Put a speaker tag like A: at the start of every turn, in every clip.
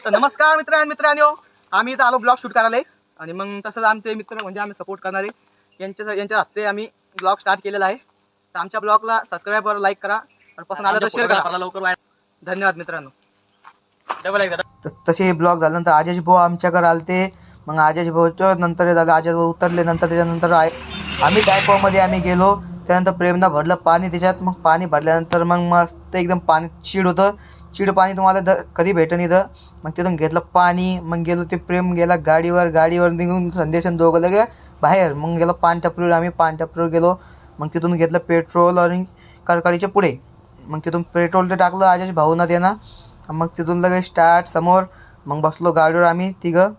A: तर नमस्कार मित्रांनो, आम्ही इथं आलो ब्लॉग शूट करायला आणि मग तसंच आमचे मित्र म्हणजे आम्ही सपोर्ट करणारे यांच्या हस्ते आम्ही ब्लॉग स्टार्ट केलेला आहे. तर आमच्या ब्लॉगला सबस्क्राईब वर लाईक करा आणि पसंत आलं तर शेअर करा. लवकर धन्यवाद मित्रांनो. तसे ब्लॉग झाल्यानंतर आजेश भाऊ आमच्याकडे आलते. मग आजेश भाऊच्या नंतर झालं, आजेश भाऊ उतरले. नंतर त्याच्यानंतर आम्ही गायकवामध्ये आम्ही गेलो. त्यानंतर प्रेमना भरलं पाणी त्याच्यात. मग पाणी भरल्यानंतर मग मस्त एकदम पाणी चिड होतं. चिड पाणी तुम्हाला कधी भेटन इथं. मग तिथून घेतलं पाणी. मग गेलो ते प्रेम गेला गाडीवर निघून संदेश दोघं लगे बाहेर. मग गेलो पान टपरीवर. आम्ही पान टपरीवर गेलो. मग तिथून घेतलं पेट्रोल आणि कडकडीच्या पुढे. मग तिथून पेट्रोल ते टाकलं आजेश भाऊना त्यांना. मग तिथून लगेच स्टार्ट समोर. मग बसलो गाडीवर आम्ही तिघं.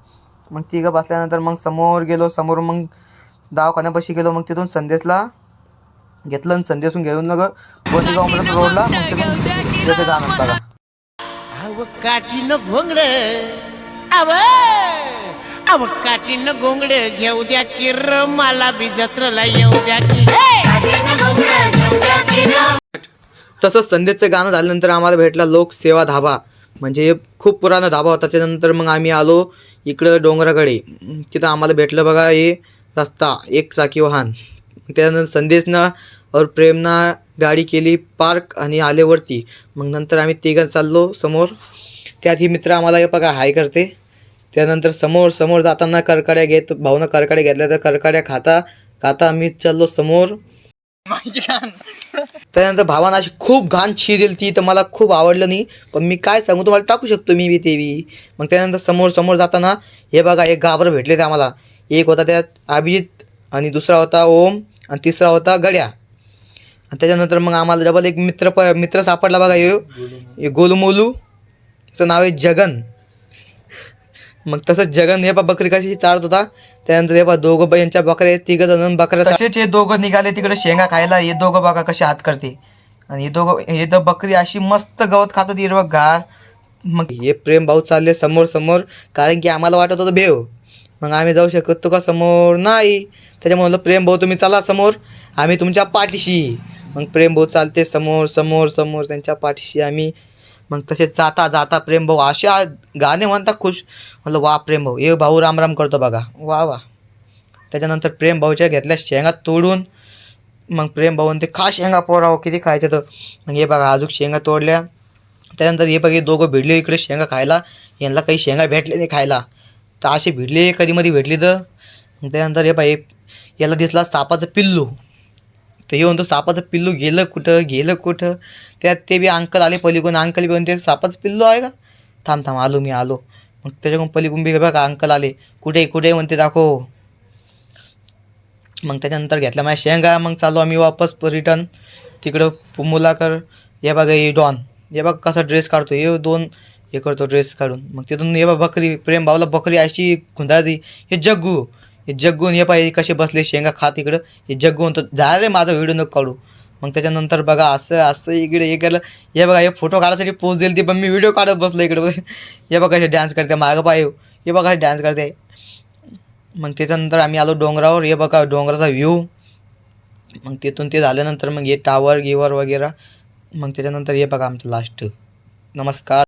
A: मग तिघं बसल्यानंतर मग समोर गेलो. समोर मग दवाखान्यापाशी गेलो. मग तिथून संदेशला घेतलं आणि संदेशून घेऊन लगं गोंदेगाव रोडला. मग तिथून त्याचं गाणं बघा.
B: काठीनं घोंगडे अव काठीनं घोंगडे घेऊ द्या किर मला बी जत्रेला येऊ द्या की.
A: तसंच संदेशचं गाणं झाल्यानंतर आम्हाला भेटला लोकसेवा धाबा. म्हणजे खूप पुराणा धाबा होता. त्याच्यानंतर मग आम्ही आलो इकडं डोंगराकडे. तिथं आम्हाला भेटलं बघा हे रस्ता एक चाकी वाहन. त्यानंतर संदेशनं और प्रेमना गाडी केली पार्क आणि आले वरती. मग नंतर आम्ही तिघं चाललो समोर. त्यात ही मित्र आम्हाला हे बघा हाय करते. त्यानंतर समोर जाताना करकड्या घेत भाऊनं करकड्या घेतल्या. तर करकड्या खाता आम्ही चाललो समोर. त्यानंतर भावानं अशी खूप घाण छी दिली ती. तर मला खूप आवडलं नाही. पण मी काय सांगू तुम्हाला टाकू शकतो मी बी ते बी. मग त्यानंतर समोर जाताना हे बघा एक गाबर भेटले ते आम्हाला. एक होता त्यात अभिजित आणि दुसरा होता ओम आणि तिसरा होता गड्या. आणि त्याच्यानंतर मग आम्हाला डबल एक मित्र सापडला बघा. हे गोलमोलू. त्याचं नाव आहे जगन. मग तसंच जगन हे बकरी कशी चालत होता. त्यानंतर हे दोघं यांच्या बकऱ्या तिघं जण बकऱ्या तसेच हे दोघं निघाले तिकडे शेंगा खायला. हे दोघं बघा कसे हात करते. आणि हे बकरी अशी मस्त गवत खात होती हिरवंगार. मग हे प्रेम भाऊ चालले समोर कारण की आम्हाला वाटत होतं भेव. मग आम्ही जाऊ शकतो का समोर नाही. त्याच्यामुळे म्हणलं प्रेम भाऊ तुम्ही चला समोर, आम्ही तुमच्या पाठीशी. मग प्रेम भाऊ चालते समोर त्यांच्या पाठीशी आम्ही. मग तसेच जाता प्रेम भाऊ असे गाणे म्हणता खुश. म्हणलं वा प्रेम भाऊ हे भाऊ राम करतो बघा वा. त्याच्यानंतर प्रेम भाऊच्या घेतल्या शेंगा तोडून. मग प्रेम भाऊन ते खा शेंगा पोराव किती खायचं तर. मग हे बघा अजून शेंगा तोडल्या. त्यानंतर हे बघा दोघं भिडले इकडे शेंगा खायला. यांना काही शेंगा भेटले नाही खायला. तर असे भिडले कधी भेटली तर. त्यानंतर हे बाई याला दिसला सापाचं पिल्लू. तर हे म्हणतो सापाचं पिल्लू गेलं कुठं. त्यात ते बी अंकल आले पलीकडून. अंकल बी म्हणते सापाचं पिल्लू आहे का. थांब मी आलो. मग त्याच्याकडून पलीकडून बी बघा अंकल आले. कुठे म्हणते दाखव. मग त्याच्यानंतर घेतल्या माझ्या शेंगा. मग चालू आम्ही वापस रिटर्न तिकडं मुलाकर. हे बघा हे डॉन हे बघा कसा ड्रेस काढतो. हे दोन हे करतो ड्रेस काढून. मग तिथून हे बघा बकरी प्रेम भाऊला बकरी अशी खुंदाळती. हे जग्गून हे पाहिजे कसे बसले शेंगा खात इकडं. हे जग्गू म्हणतो जा रे माझा व्हिडिओ नको काढू. मग त्याच्यानंतर बघा असं इकडे हे केलं. हे बघा हे फोटो काढायसाठी पोज दिली ती. पण मी व्हिडिओ काढत बसलो इकडे. हे बघा कसे डान्स करते मागं पाय. हे बघा डान्स करते. मग त्याच्यानंतर आम्ही आलो डोंगरावर. हे बघा डोंगराचा व्ह्यू. मग तिथून ते झाल्यानंतर मग हे टावर वगैरे. मग त्याच्यानंतर हे बघा आमचं लास्ट. नमस्कार.